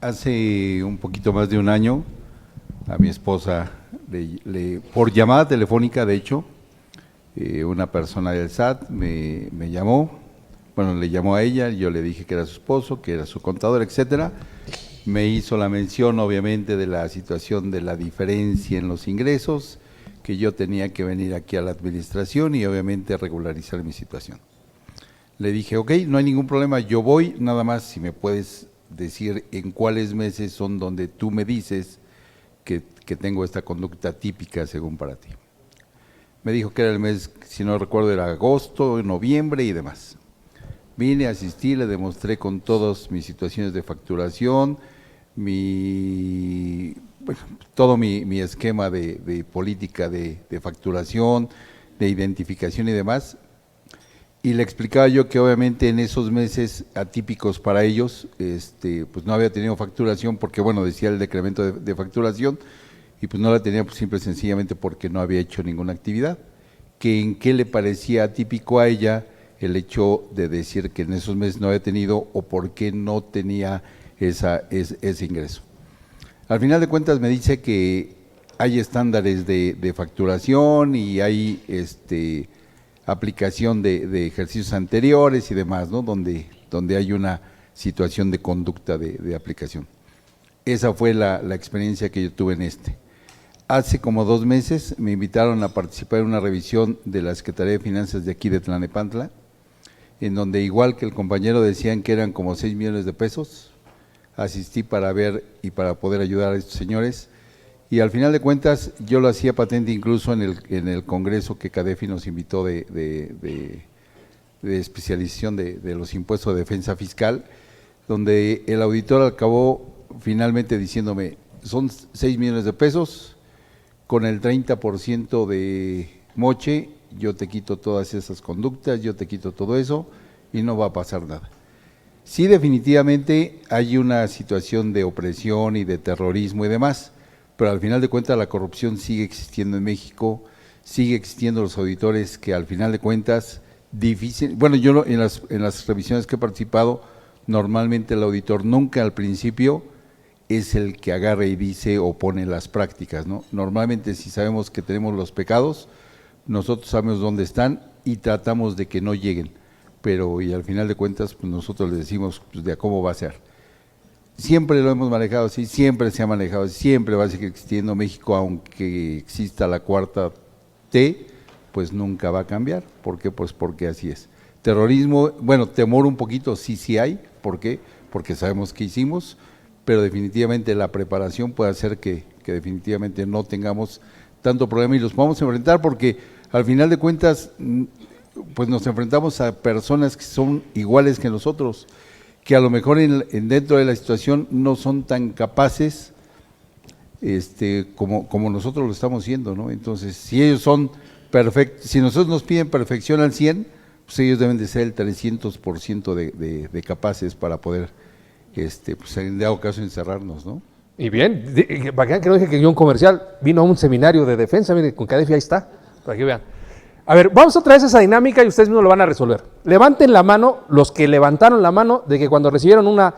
Hace un poquito más de un año a mi esposa, por llamada telefónica, de hecho, una persona del SAT me llamó, bueno, le llamó a ella, yo le dije que era su esposo, que era su contador, etcétera. Me hizo la mención, obviamente, de la situación de la diferencia en los ingresos, que yo tenía que venir aquí a la administración y obviamente regularizar mi situación. Le dije, ok, no hay ningún problema, yo voy, nada más si me puedes decir en cuáles meses son donde tú me dices que tengo esta conducta típica según para ti. Me dijo que era el mes, si no recuerdo, era agosto, noviembre y demás. Vine, asistí, le demostré con todas mis situaciones de facturación, todo mi esquema de política de facturación, de identificación y demás. Y le explicaba yo que obviamente en esos meses atípicos para ellos, pues no había tenido facturación porque, bueno, decía el decremento de facturación, y pues no la tenía pues simple y sencillamente porque no había hecho ninguna actividad. Que en qué le parecía atípico a ella el hecho de decir que en esos meses no había tenido o por qué no tenía ese ingreso. Al final de cuentas me dice que hay estándares de facturación y hay aplicación de ejercicios anteriores y demás, ¿no? Donde hay una situación de conducta de aplicación. Esa fue la experiencia que yo tuve en Hace como 2 meses me invitaron a participar en una revisión de la Secretaría de Finanzas de aquí de Tlalnepantla, en donde igual que el compañero decían que eran como 6 millones de pesos, asistí para ver y para poder ayudar a estos señores, y al final de cuentas yo lo hacía patente incluso en el congreso que CADEFI nos invitó de especialización de los impuestos de defensa fiscal, donde el auditor acabó finalmente diciéndome, son 6 millones de pesos, con el 30% de moche, yo te quito todas esas conductas, yo te quito todo eso y no va a pasar nada. Sí, definitivamente hay una situación de opresión y de terrorismo y demás, pero al final de cuentas la corrupción sigue existiendo en México, sigue existiendo los auditores que al final de cuentas, bueno, yo en las revisiones que he participado, normalmente el auditor nunca al principio es el que agarra y dice o pone las prácticas, ¿no? Normalmente si sabemos que tenemos los pecados, nosotros sabemos dónde están y tratamos de que no lleguen, pero y al final de cuentas pues nosotros les decimos pues, de cómo va a ser. Siempre lo hemos manejado así, siempre se ha manejado así, siempre va a seguir existiendo. México, aunque exista la cuarta T, pues nunca va a cambiar. ¿Por qué? Pues porque así es. Terrorismo, bueno, temor un poquito sí hay, ¿por qué? Porque sabemos qué hicimos, pero definitivamente la preparación puede hacer que definitivamente no tengamos tanto problema y los podamos enfrentar, porque al final de cuentas pues nos enfrentamos a personas que son iguales que nosotros, que a lo mejor dentro de la situación no son tan capaces como nosotros lo estamos siendo, ¿no? Entonces, si ellos son perfectos, si nosotros nos piden perfección al 100, pues ellos deben de ser el 300% de capaces para poder pues en dado caso encerrarnos, ¿no? Y bien, para que no dije que yo un comercial, vino a un seminario de defensa, mire, con CADEFI ahí está, para que vean. A ver, vamos otra vez a esa dinámica y ustedes mismos lo van a resolver. Levanten la mano, los que levantaron la mano de que cuando recibieron una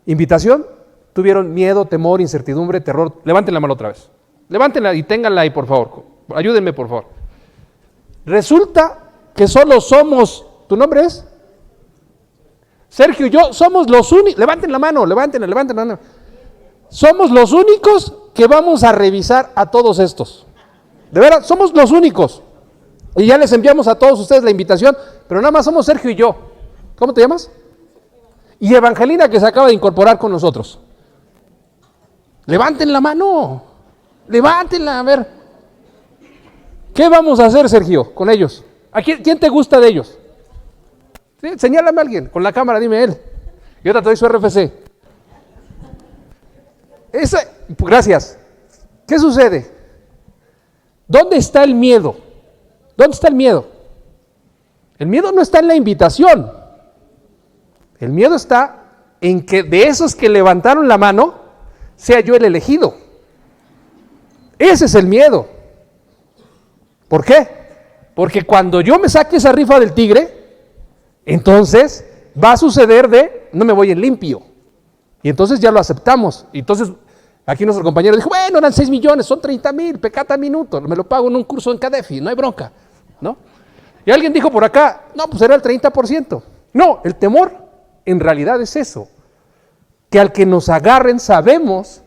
invitación, tuvieron miedo, temor, incertidumbre, terror. Levanten la mano otra vez. Levántenla y ténganla ahí, por favor. Ayúdenme, por favor. Resulta que solo somos, ¿tu nombre es? Sergio y yo somos los únicos, levanten la mano, levanten la mano. Somos los únicos que vamos a revisar a todos estos. De veras, somos los únicos. Y ya les enviamos a todos ustedes la invitación, pero nada más somos Sergio y yo. ¿Cómo te llamas? Y Evangelina, que se acaba de incorporar con nosotros. Levanten la mano, levántenla, a ver. ¿Qué vamos a hacer, Sergio, con ellos? ¿Quién te gusta de ellos? ¿Sí? Señálame a alguien, con la cámara, dime él. Yo te doy su RFC. Gracias. ¿Qué sucede? ¿Dónde está el miedo? ¿Dónde está el miedo? El miedo no está en la invitación. El miedo está en que de esos que levantaron la mano, sea yo el elegido. Ese es el miedo. ¿Por qué? Porque cuando yo me saque esa rifa del tigre, entonces va a suceder no me voy en limpio. Y entonces ya lo aceptamos. Y entonces aquí nuestro compañero dijo, bueno, eran 6 millones, son 30,000, pecata minuto, me lo pago en un curso en CADEFI, no hay bronca, ¿no? Y alguien dijo por acá, no, pues era el 30%. No, el temor en realidad es eso, que al que nos agarren sabemos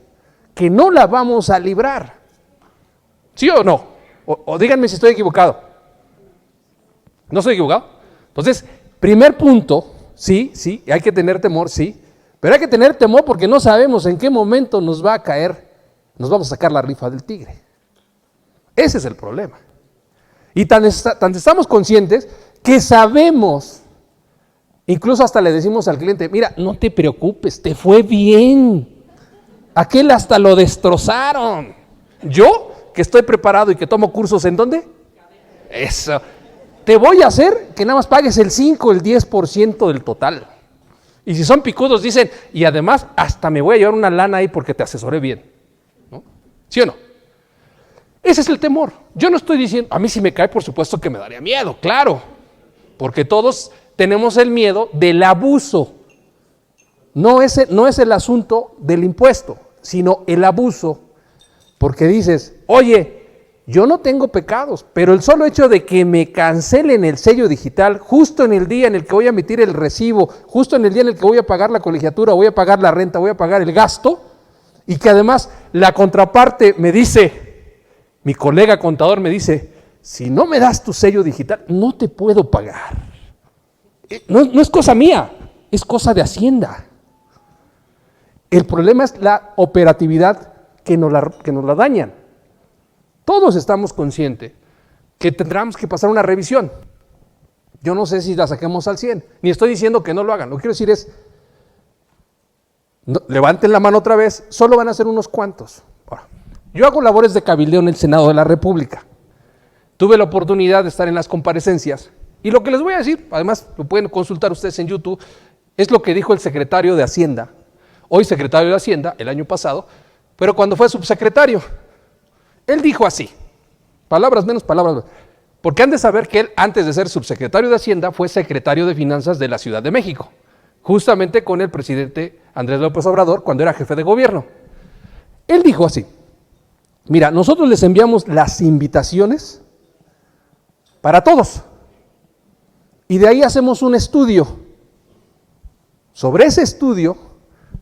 que no la vamos a librar. ¿Sí o no? O díganme si estoy equivocado. ¿No estoy equivocado? Entonces, primer punto, sí, hay que tener temor, sí, pero hay que tener temor porque no sabemos en qué momento nos va a caer, nos vamos a sacar la rifa del tigre. Ese es el problema. Y tan estamos conscientes que sabemos, incluso hasta le decimos al cliente, mira, no te preocupes, te fue bien. Aquel hasta lo destrozaron. Yo, que estoy preparado y que tomo cursos, ¿en dónde? Eso. Te voy a hacer que nada más pagues el 5, el 10% del total. Y si son picudos, dicen, y además hasta me voy a llevar una lana ahí porque te asesoré bien. ¿No? ¿Sí o no? Ese es el temor. Yo no estoy diciendo, a mí si me cae, por supuesto que me daría miedo, claro. Porque todos tenemos el miedo del abuso. No es el asunto del impuesto, sino el abuso. Porque dices, oye, yo no tengo pecados, pero el solo hecho de que me cancelen el sello digital justo en el día en el que voy a emitir el recibo, justo en el día en el que voy a pagar la colegiatura, voy a pagar la renta, voy a pagar el gasto, y que además la contraparte me dice, mi colega contador me dice, si no me das tu sello digital, no te puedo pagar. No es cosa mía, es cosa de Hacienda. El problema es la operatividad que nos la dañan. Todos estamos conscientes que tendremos que pasar una revisión. Yo no sé si la saquemos al 100, ni estoy diciendo que no lo hagan. Lo que quiero decir es, levanten la mano otra vez, solo van a ser unos cuantos. Ahora, yo hago labores de cabildeo en el Senado de la República. Tuve la oportunidad de estar en las comparecencias y lo que les voy a decir, además lo pueden consultar ustedes en YouTube, es lo que dijo el secretario de Hacienda, hoy secretario de Hacienda, el año pasado, pero cuando fue subsecretario. Él dijo así, palabras menos, palabras más, porque han de saber que él, antes de ser subsecretario de Hacienda, fue secretario de Finanzas de la Ciudad de México, justamente con el presidente Andrés López Obrador, cuando era jefe de gobierno. Él dijo así, mira, nosotros les enviamos las invitaciones para todos, y de ahí hacemos un estudio. Sobre ese estudio,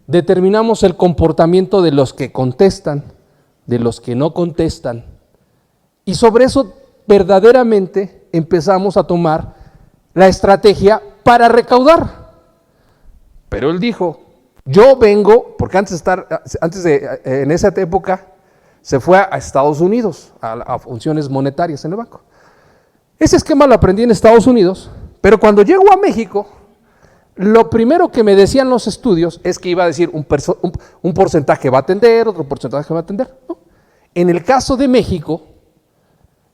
determinamos el comportamiento de los que contestan, de los que no contestan, y sobre eso verdaderamente empezamos a tomar la estrategia para recaudar. Pero él dijo, yo vengo, porque en esa época se fue a Estados Unidos, a funciones monetarias en el banco. Ese esquema lo aprendí en Estados Unidos, pero cuando llego a México, lo primero que me decían los estudios es que iba a decir un porcentaje va a atender, otro porcentaje va a atender, ¿no? En el caso de México,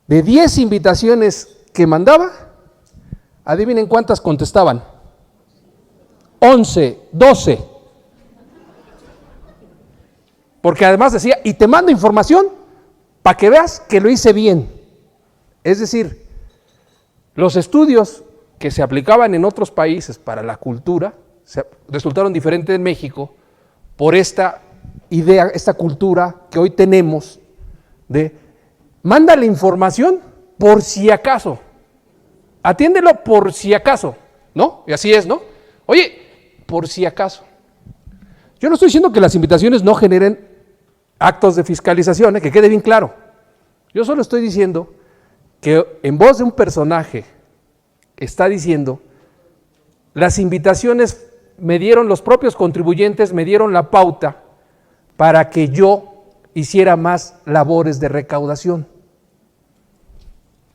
de 10 invitaciones que mandaba, adivinen cuántas contestaban. 11, 12. Porque además decía, y te mando información para que veas que lo hice bien. Es decir, los estudios que se aplicaban en otros países para la cultura resultaron diferentes en México por esta idea, esta cultura que hoy tenemos de mándale información por si acaso, atiéndelo por si acaso, ¿no? Y así es, ¿no? Oye, por si acaso. Yo no estoy diciendo que las invitaciones no generen actos de fiscalización, que quede bien claro. Yo solo estoy diciendo que en voz de un personaje está diciendo, las invitaciones los propios contribuyentes me dieron la pauta para que yo hiciera más labores de recaudación.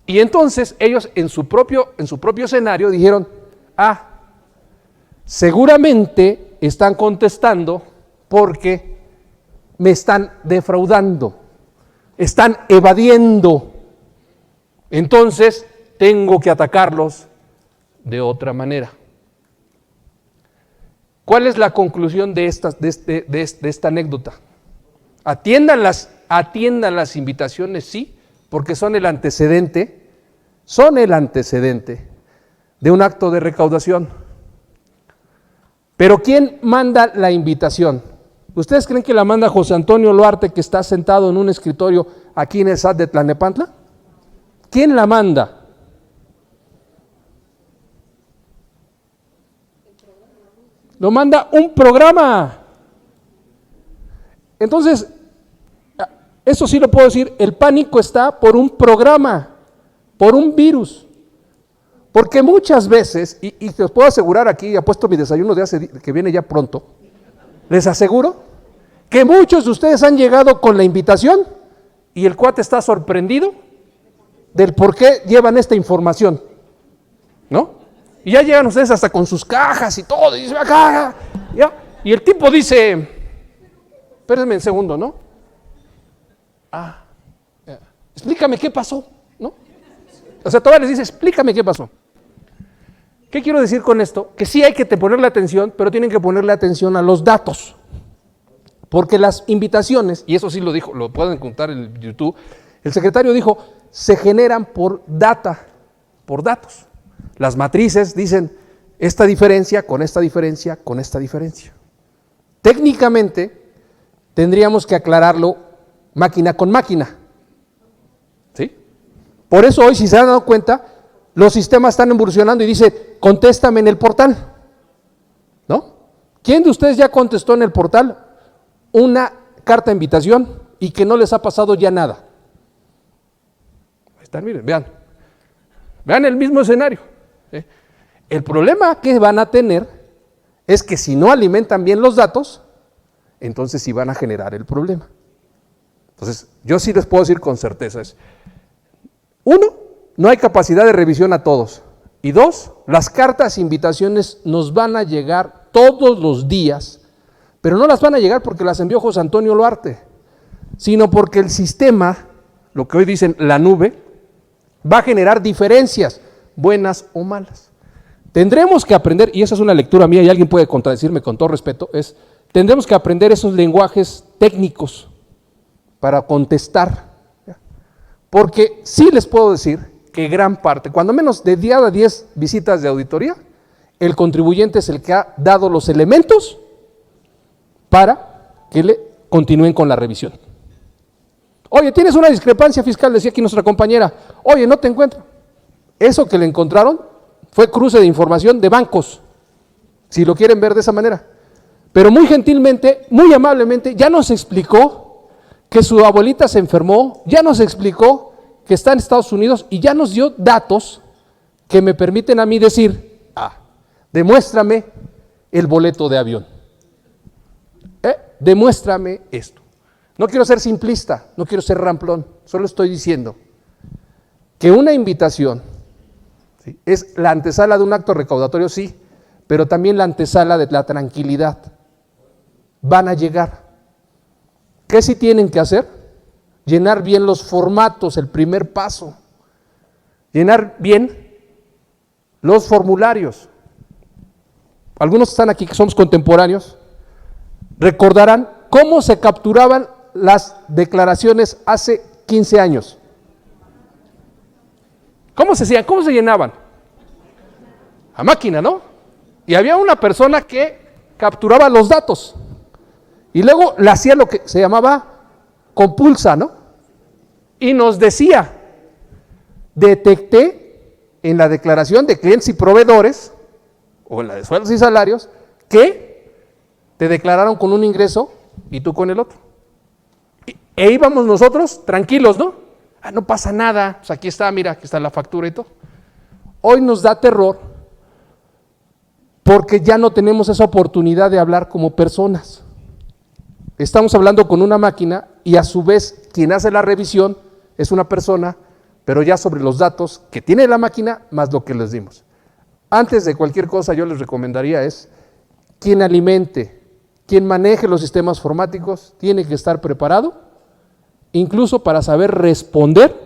Y entonces ellos en su propio escenario dijeron, seguramente están contestando porque me están defraudando, están evadiendo, entonces tengo que atacarlos de otra manera. ¿Cuál es la conclusión de esta anécdota? Atiendan las invitaciones, sí, porque son el antecedente de un acto de recaudación. Pero ¿quién manda la invitación? ¿Ustedes creen que la manda José Antonio Luarte, que está sentado en un escritorio aquí en el SAT de Tlalnepantla? ¿Quién la manda? Lo manda un programa. Entonces, eso sí lo puedo decir, el pánico está por un programa, por un virus. Porque muchas veces, y te os puedo asegurar aquí, apuesto mi desayuno que viene ya pronto, les aseguro que muchos de ustedes han llegado con la invitación y el cuate está sorprendido del por qué llevan esta información, ¿no? Y ya llegan ustedes hasta con sus cajas y todo, y dice, acá, ya. Y el tipo dice, espérenme un segundo, ¿no? Explícame qué pasó, ¿no? O sea, todavía les dice, explícame qué pasó. ¿Qué quiero decir con esto? Que sí hay que ponerle atención, pero tienen que ponerle atención a los datos. Porque las invitaciones, y eso sí lo dijo, lo pueden encontrar en YouTube, el secretario dijo, se generan por data, por datos. Las matrices dicen esta diferencia con esta diferencia con esta diferencia. Técnicamente tendríamos que aclararlo máquina con máquina. ¿Sí? Por eso hoy, si se han dado cuenta, los sistemas están evolucionando y dice, contéstame en el portal. ¿No? ¿Quién de ustedes ya contestó en el portal una carta de invitación y que no les ha pasado ya nada? Ahí están, miren, vean el mismo escenario. El problema que van a tener es que si no alimentan bien los datos, entonces sí van a generar el problema. Entonces, yo sí les puedo decir con certeza es, uno, no hay capacidad de revisión a todos. Y dos, las cartas e invitaciones nos van a llegar todos los días, pero no las van a llegar porque las envió José Antonio Luarte, sino porque el sistema, lo que hoy dicen la nube, va a generar diferencias, buenas o malas. Tendremos que aprender, y esa es una lectura mía y alguien puede contradecirme con todo respeto, tendremos que aprender esos lenguajes técnicos para contestar. Porque sí les puedo decir que gran parte, cuando menos de día a 10 visitas de auditoría, el contribuyente es el que ha dado los elementos para que le continúen con la revisión. Oye, tienes una discrepancia fiscal, decía aquí nuestra compañera. Oye, no te encuentro. Eso que le encontraron fue cruce de información de bancos, si lo quieren ver de esa manera. Pero muy gentilmente, muy amablemente, ya nos explicó que su abuelita se enfermó, ya nos explicó que está en Estados Unidos y ya nos dio datos que me permiten a mí decir, demuéstrame el boleto de avión. Demuéstrame esto. No quiero ser simplista, no quiero ser ramplón, solo estoy diciendo que una invitación, ¿sí?, es la antesala de un acto recaudatorio, sí, pero también la antesala de la tranquilidad. Van a llegar. ¿Qué sí tienen que hacer? Llenar bien los formatos, el primer paso. Llenar bien los formularios. Algunos están aquí que somos contemporáneos, recordarán cómo se capturaban las declaraciones hace 15 años. ¿Cómo se hacían? ¿Cómo se llenaban? A máquina, ¿no? Y había una persona que capturaba los datos y luego le hacía lo que se llamaba compulsa, ¿no? Y nos decía, detecté en la declaración de clientes y proveedores, o en la de sueldos y salarios, que te declararon con un ingreso y tú con el otro. E íbamos nosotros tranquilos, ¿no? No pasa nada, pues aquí está, mira, aquí está la factura y todo. Hoy nos da terror porque ya no tenemos esa oportunidad de hablar como personas. Estamos hablando con una máquina y a su vez quien hace la revisión es una persona, pero ya sobre los datos que tiene la máquina más lo que les dimos. Antes de cualquier cosa yo les recomendaría quien alimente, quien maneje los sistemas informáticos tiene que estar preparado incluso para saber responder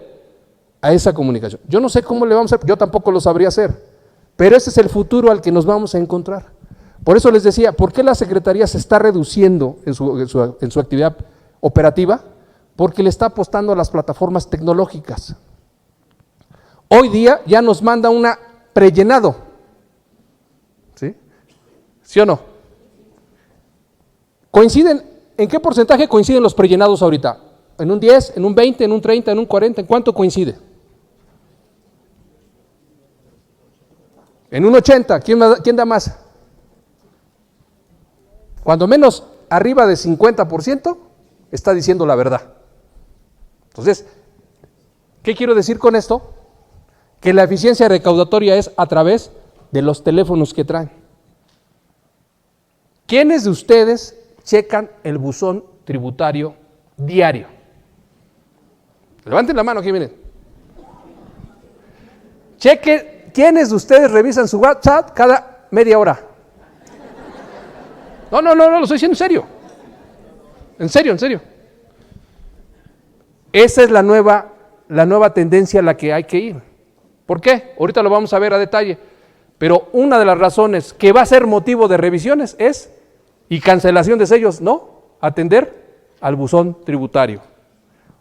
a esa comunicación. Yo no sé cómo le vamos a hacer, yo tampoco lo sabría hacer, pero ese es el futuro al que nos vamos a encontrar. Por eso les decía, ¿por qué la Secretaría se está reduciendo en su actividad operativa? Porque le está apostando a las plataformas tecnológicas. Hoy día ya nos manda una prellenado, ¿sí? ¿Sí o no? ¿Coinciden? ¿En qué porcentaje coinciden los prellenados ahorita? ¿En un 10, en un 20, en un 30, en un 40? ¿En cuánto coincide? En un 80. ¿Quién da más? Cuando menos arriba de 50% está diciendo la verdad. Entonces, ¿qué quiero decir con esto? Que la eficiencia recaudatoria es a través de los teléfonos que traen. ¿Quiénes de ustedes checan el buzón tributario diario? Levanten la mano aquí, miren. Cheque, ¿quiénes de ustedes revisan su WhatsApp cada media hora? No, lo estoy diciendo en serio. En serio. Esa es la nueva tendencia a la que hay que ir. ¿Por qué? Ahorita lo vamos a ver a detalle. Pero una de las razones que va a ser motivo de revisiones es, y cancelación de sellos, no, atender al buzón tributario.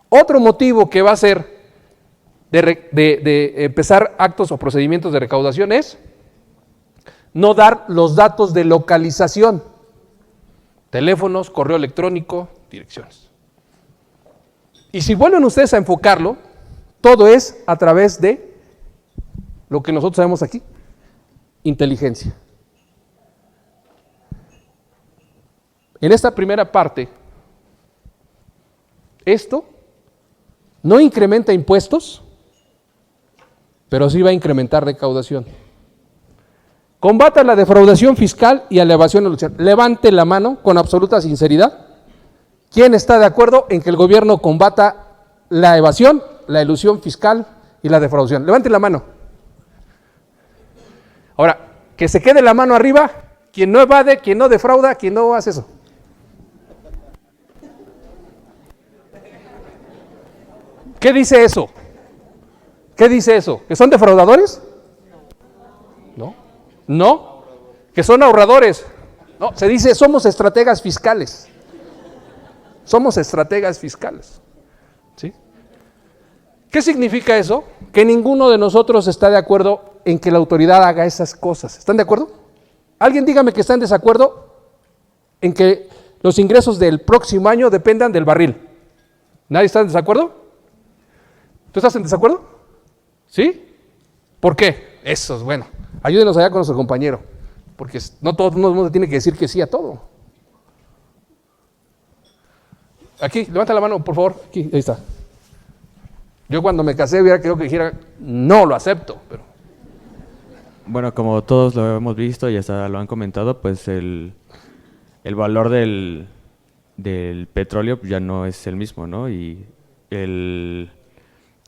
Otro motivo que va a ser de empezar actos o procedimientos de recaudación es no dar los datos de localización, teléfonos, correo electrónico, direcciones. Y si vuelven ustedes a enfocarlo, todo es a través de lo que nosotros sabemos aquí, inteligencia. En esta primera parte, esto no incrementa impuestos, pero sí va a incrementar recaudación. Combata la defraudación fiscal y a la evasión y elusión. Levante la mano con absoluta sinceridad. ¿Quién está de acuerdo en que el gobierno combata la evasión, la elusión fiscal y la defraudación? Levante la mano. Ahora, que se quede la mano arriba, quien no evade, quien no defrauda, quien no hace eso. ¿Qué dice eso? ¿Qué dice eso? ¿Que son defraudadores? No. ¿Que son ahorradores? No, se dice somos estrategas fiscales. Somos estrategas fiscales. ¿Sí? ¿Qué significa eso? Que ninguno de nosotros está de acuerdo en que la autoridad haga esas cosas. ¿Están de acuerdo? Alguien dígame que está en desacuerdo en que los ingresos del próximo año dependan del barril. ¿Nadie está en desacuerdo? ¿Tú estás en desacuerdo? ¿Sí? ¿Por qué? Eso es bueno. Ayúdenos allá con nuestro compañero, porque no todo el mundo tiene que decir que sí a todo. Aquí, levanta la mano, por favor. Aquí, ahí está. Yo cuando me casé hubiera querido que dijera, no lo acepto, pero... Bueno, como todos lo hemos visto y hasta lo han comentado, pues el valor del petróleo ya no es el mismo, ¿no? Y el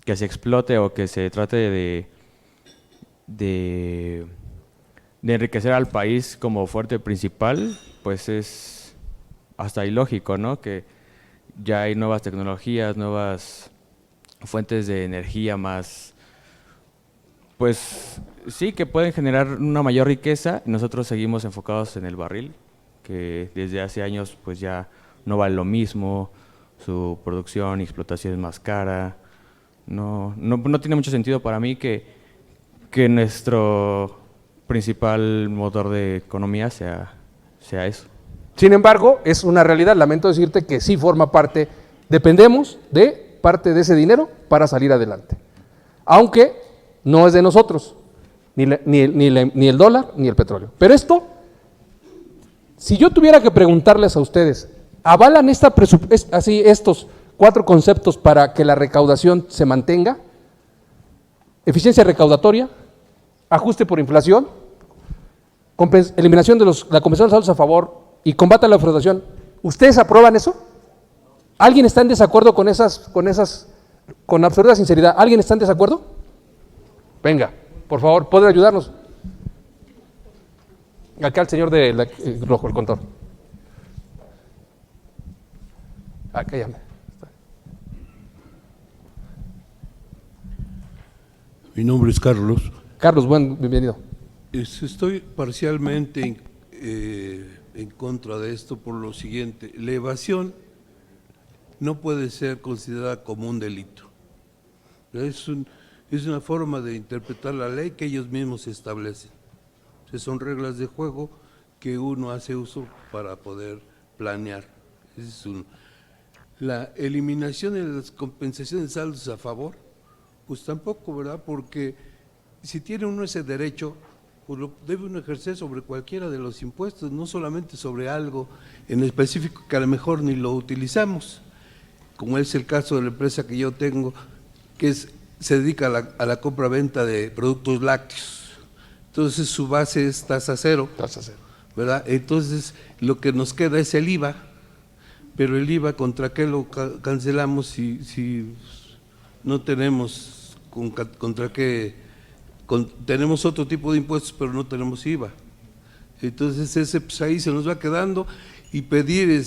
que se explote o que se trate de enriquecer al país como fuerte principal, pues es hasta ilógico, ¿no? Que ya hay nuevas tecnologías, nuevas fuentes de energía más, pues sí, que pueden generar una mayor riqueza. Nosotros seguimos enfocados en el barril, que desde hace años pues ya no vale lo mismo, su producción y explotación es más cara. No tiene mucho sentido para mí que nuestro principal motor de economía sea eso. Sin embargo, es una realidad, lamento decirte que sí forma parte, dependemos de parte de ese dinero para salir adelante. Aunque no es de nosotros, ni el dólar ni el petróleo. Pero esto, si yo tuviera que preguntarles a ustedes, ¿avalan estos 4 conceptos para que la recaudación se mantenga? Eficiencia recaudatoria, ajuste por inflación, eliminación de la compensación de saldos a favor y combate a la defraudación. ¿Ustedes aprueban eso? ¿Alguien está en desacuerdo con con absoluta sinceridad? ¿Alguien está en desacuerdo? Venga, por favor, ¿pueden ayudarnos? Acá el señor de rojo, el contador. Acá ya. Mi nombre es Carlos. Carlos, bienvenido. Estoy parcialmente en contra de esto por lo siguiente. La evasión no puede ser considerada como un delito. Es una forma de interpretar la ley que ellos mismos establecen. Son reglas de juego que uno hace uso para poder planear. Ese es la eliminación de las compensaciones de saldos a favor, pues tampoco, ¿verdad? Porque si tiene uno ese derecho, pues lo debe uno ejercer sobre cualquiera de los impuestos, no solamente sobre algo en específico que a lo mejor ni lo utilizamos, como es el caso de la empresa que yo tengo, que se dedica a la compra-venta de productos lácteos. Entonces su base es tasa cero, ¿verdad? Entonces lo que nos queda es el IVA, pero el IVA, ¿contra qué lo cancelamos si no tenemos contra qué? Tenemos otro tipo de impuestos, pero no tenemos IVA. Entonces ese pues ahí se nos va quedando, y pedir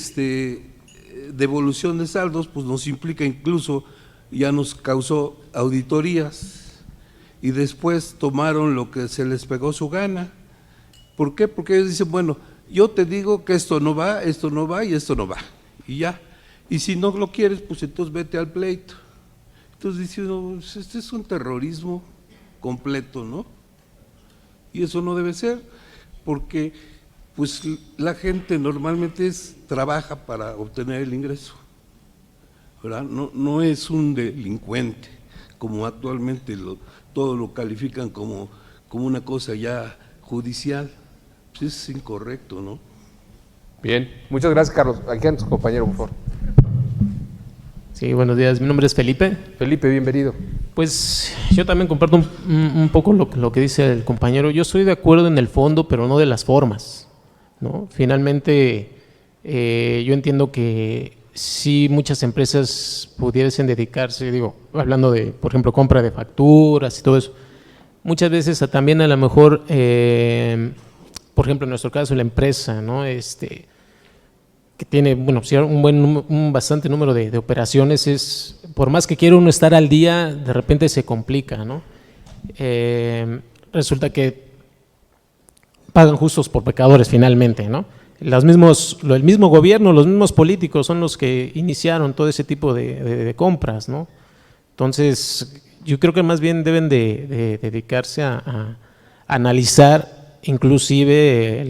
devolución de saldos pues nos implica, incluso ya nos causó auditorías, y después tomaron lo que se les pegó su gana. ¿Por qué? Porque ellos dicen, bueno, yo te digo que esto no va y esto no va, y ya. Y si no lo quieres, pues entonces vete al pleito. Entonces dice uno, pues este es un terrorismo completo, ¿no? Y eso no debe ser, porque pues la gente normalmente trabaja para obtener el ingreso, ¿verdad? No es un delincuente, como actualmente todo lo califican como una cosa ya judicial. Pues es incorrecto, ¿no? Bien, muchas gracias, Carlos. Aquí a tu compañero, por favor. Sí, buenos días. Mi nombre es Felipe. Felipe, bienvenido. Pues yo también comparto un poco lo que dice el compañero. Yo estoy de acuerdo en el fondo, pero no de las formas, ¿no? Finalmente, yo entiendo que si muchas empresas pudiesen dedicarse, digo, hablando de, por ejemplo, compra de facturas y todo eso, muchas veces también a lo mejor, por ejemplo, en nuestro caso, la empresa, ¿no? Que tiene, bueno, un bastante número de operaciones, por más que quiera uno estar al día, de repente se complica, ¿no? Resulta que pagan justos por pecadores finalmente, ¿no? El mismo gobierno, los mismos políticos son los que iniciaron todo ese tipo de compras, ¿no? Entonces, yo creo que más bien deben de dedicarse a analizar inclusive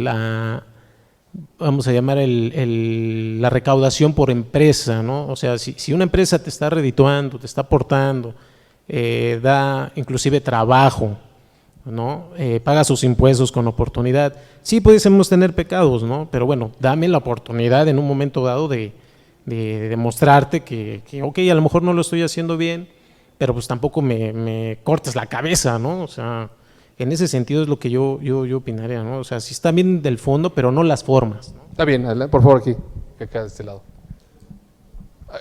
vamos a llamar la recaudación por empresa, ¿no? O sea, si una empresa te está redituando, te está aportando, da inclusive trabajo, ¿no? Paga sus impuestos con oportunidad. Sí, pudiésemos tener pecados, ¿no? Pero bueno, dame la oportunidad en un momento dado de demostrarte que, ok, a lo mejor no lo estoy haciendo bien, pero pues tampoco me cortes la cabeza, ¿no? O sea, en ese sentido es lo que yo opinaría, ¿no? O sea, sí está bien del fondo, pero no las formas, ¿no? Está bien, por favor, aquí, acá de este lado.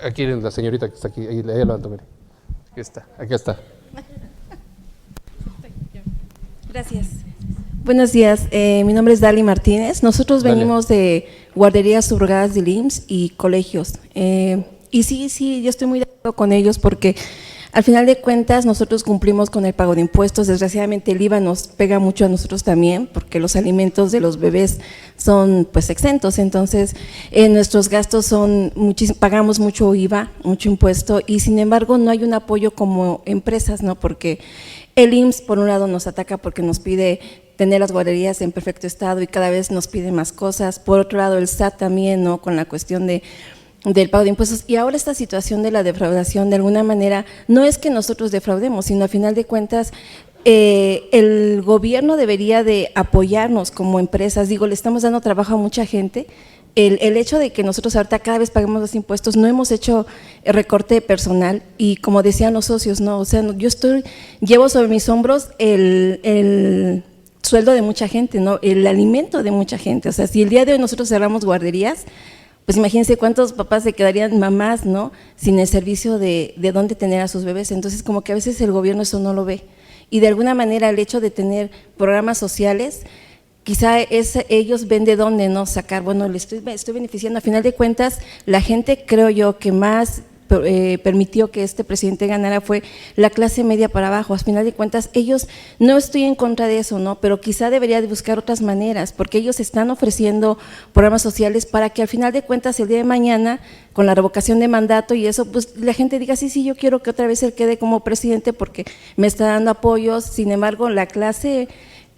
Aquí la señorita que está aquí, ahí ella levantó, mire. Aquí está. Gracias. Buenos días, mi nombre es Dali Martínez. Nosotros venimos de guarderías subrogadas del IMSS y colegios. Y sí, yo estoy muy de acuerdo con ellos porque al final de cuentas nosotros cumplimos con el pago de impuestos. Desgraciadamente el IVA nos pega mucho a nosotros también porque los alimentos de los bebés son pues exentos. Entonces nuestros gastos son pagamos mucho IVA, mucho impuesto, y sin embargo no hay un apoyo como empresas, ¿no? Porque el IMSS por un lado nos ataca porque nos pide tener las guarderías en perfecto estado y cada vez nos pide más cosas. Por otro lado el SAT también, ¿no? Con la cuestión del pago de impuestos, y ahora esta situación de la defraudación, de alguna manera, no es que nosotros defraudemos, sino a final de cuentas el gobierno debería de apoyarnos como empresas. Digo, le estamos dando trabajo a mucha gente. El hecho de que nosotros ahorita cada vez paguemos los impuestos, no hemos hecho recorte de personal, y como decían los socios, no, o sea, llevo sobre mis hombros el sueldo de mucha gente, ¿no? El alimento de mucha gente. O sea, si el día de hoy nosotros cerramos guarderías, pues imagínense cuántos papás se quedarían, mamás, ¿no? Sin el servicio de dónde tener a sus bebés. Entonces, como que a veces el gobierno eso no lo ve. Y de alguna manera el hecho de tener programas sociales, quizá ellos ven de dónde no sacar. Bueno, le estoy beneficiando. A final de cuentas, la gente, creo yo, que más permitió que este presidente ganara fue la clase media para abajo. A final de cuentas, ellos, no estoy en contra de eso, ¿no? Pero quizá debería de buscar otras maneras, porque ellos están ofreciendo programas sociales para que al final de cuentas el día de mañana, con la revocación de mandato y eso, pues la gente diga, sí, yo quiero que otra vez él quede como presidente porque me está dando apoyos. Sin embargo, la clase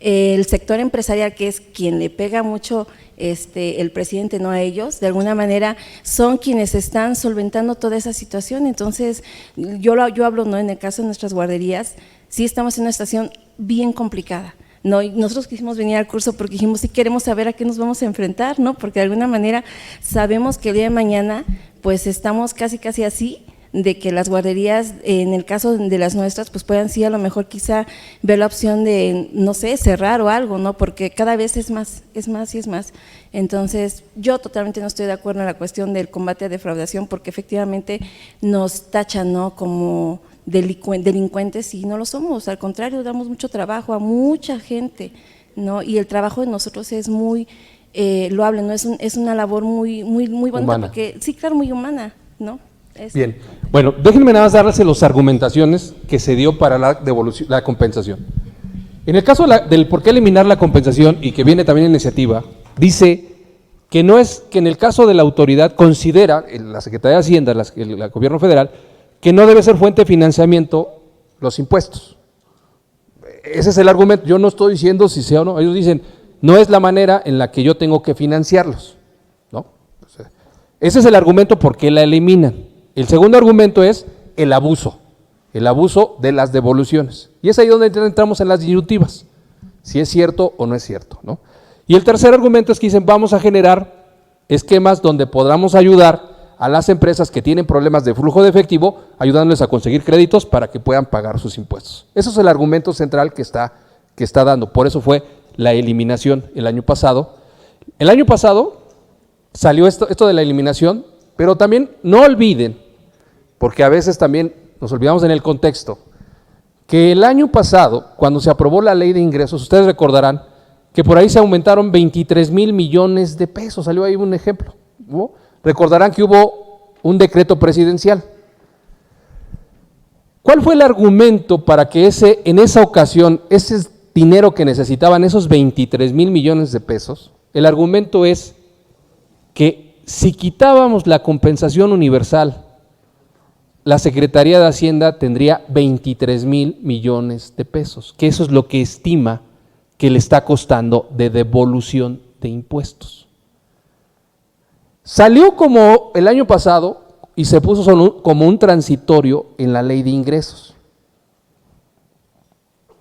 el sector empresarial, que es quien le pega mucho el presidente, no a ellos, de alguna manera son quienes están solventando toda esa situación. Entonces, yo hablo, ¿no?, en el caso de nuestras guarderías, sí estamos en una situación bien complicada. No, y nosotros quisimos venir al curso porque dijimos, sí queremos saber a qué nos vamos a enfrentar, ¿no? Porque de alguna manera sabemos que el día de mañana, pues estamos casi así, de que las guarderías, en el caso de las nuestras, pues puedan sí a lo mejor quizá ver la opción de, no sé, cerrar o algo, ¿no? Porque cada vez es más. Entonces, yo totalmente no estoy de acuerdo en la cuestión del combate a defraudación, porque efectivamente nos tachan, ¿no?, como delincuentes, y no lo somos, al contrario, damos mucho trabajo a mucha gente, ¿no? Y el trabajo de nosotros es muy loable, ¿no? Es una labor muy bonita, Humana. porque sí, claro, muy humana, ¿no? Bien, bueno, déjenme nada más darles las argumentaciones que se dio para la devolución, la compensación. En el caso del por qué eliminar la compensación, y que viene también en iniciativa, dice que no es que en el caso de la autoridad considera, la Secretaría de Hacienda, el gobierno federal, que no debe ser fuente de financiamiento los impuestos. Ese es el argumento. Yo no estoy diciendo si sea o no. Ellos dicen, no es la manera en la que yo tengo que financiarlos, ¿no? Ese es el argumento por qué la eliminan. El segundo argumento es el abuso de las devoluciones. Y es ahí donde entramos en las disyuntivas, si es cierto o no es cierto, ¿no? Y el tercer argumento es que dicen, vamos a generar esquemas donde podamos ayudar a las empresas que tienen problemas de flujo de efectivo, ayudándoles a conseguir créditos para que puedan pagar sus impuestos. Ese es el argumento central que está dando. Por eso fue la eliminación el año pasado. El año pasado salió esto de la eliminación, pero también no olviden, porque a veces también nos olvidamos en el contexto, que el año pasado, cuando se aprobó la ley de ingresos, ustedes recordarán que por ahí se aumentaron 23,000 millones de pesos, salió ahí un ejemplo, ¿no? Recordarán que hubo un decreto presidencial. ¿Cuál fue el argumento para que en esa ocasión, ese dinero que necesitaban, esos 23,000 millones de pesos, el argumento es que si quitábamos la compensación universal, la Secretaría de Hacienda tendría 23,000 millones de pesos, que eso es lo que estima que le está costando de devolución de impuestos. Salió como el año pasado y se puso como un transitorio en la ley de ingresos.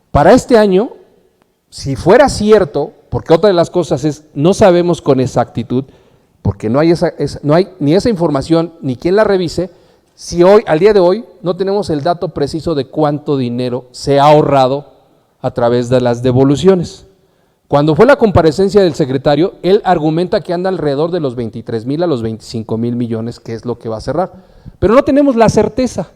Para este año, si fuera cierto, porque otra de las cosas es, no sabemos con exactitud, porque no hay ni esa información, ni quien la revise, si hoy, al día de hoy, no tenemos el dato preciso de cuánto dinero se ha ahorrado a través de las devoluciones. Cuando fue la comparecencia del secretario, él argumenta que anda alrededor de los 23,000 a los 25,000 millones, que es lo que va a cerrar. Pero no tenemos la certeza.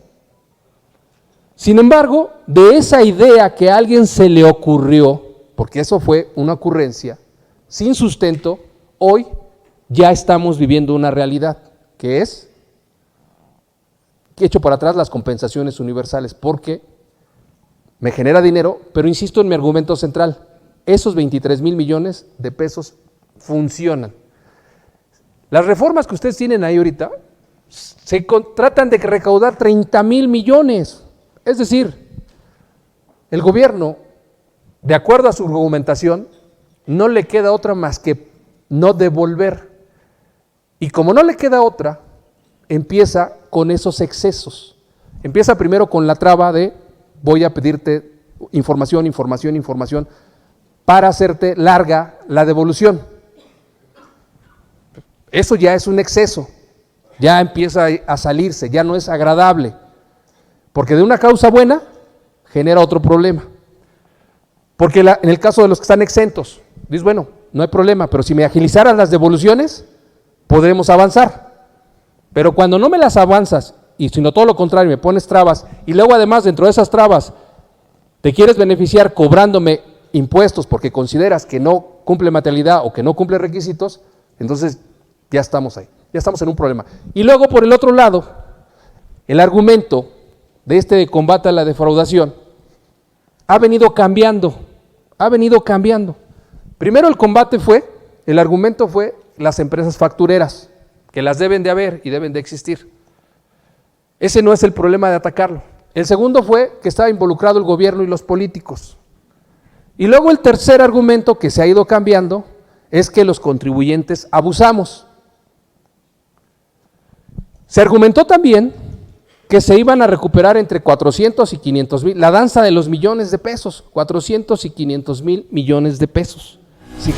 Sin embargo, de esa idea que a alguien se le ocurrió, porque eso fue una ocurrencia, sin sustento, hoy ya estamos viviendo una realidad, que es que echo para atrás las compensaciones universales, porque me genera dinero, pero insisto en mi argumento central, esos 23,000 millones de pesos funcionan. Las reformas que ustedes tienen ahí ahorita tratan de recaudar 30,000 millones, es decir, el gobierno, de acuerdo a su argumentación, no le queda otra más que no devolver. Y como no le queda otra, empieza con esos excesos. Empieza primero con la traba de voy a pedirte información para hacerte larga la devolución. Eso ya es un exceso, ya empieza a salirse, ya no es agradable, porque de una causa buena genera otro problema. Porque en el caso de los que están exentos, dices, bueno, no hay problema, pero si me agilizaran las devoluciones, podremos avanzar. Pero cuando no me las avanzas, y sino todo lo contrario, me pones trabas, y luego además dentro de esas trabas te quieres beneficiar cobrándome impuestos porque consideras que no cumple materialidad o que no cumple requisitos, entonces ya estamos ahí, ya estamos en un problema. Y luego por el otro lado, el argumento de de combate a la defraudación ha venido cambiando. Primero el argumento fue las empresas factureras, que las deben de haber y deben de existir. Ese no es el problema de atacarlo. El segundo fue que estaba involucrado el gobierno y los políticos. Y luego el tercer argumento que se ha ido cambiando es que los contribuyentes abusamos. Se argumentó también que se iban a recuperar entre 400 y 500 mil, la danza de los millones de pesos, 400 y 500 mil millones de pesos. Sí,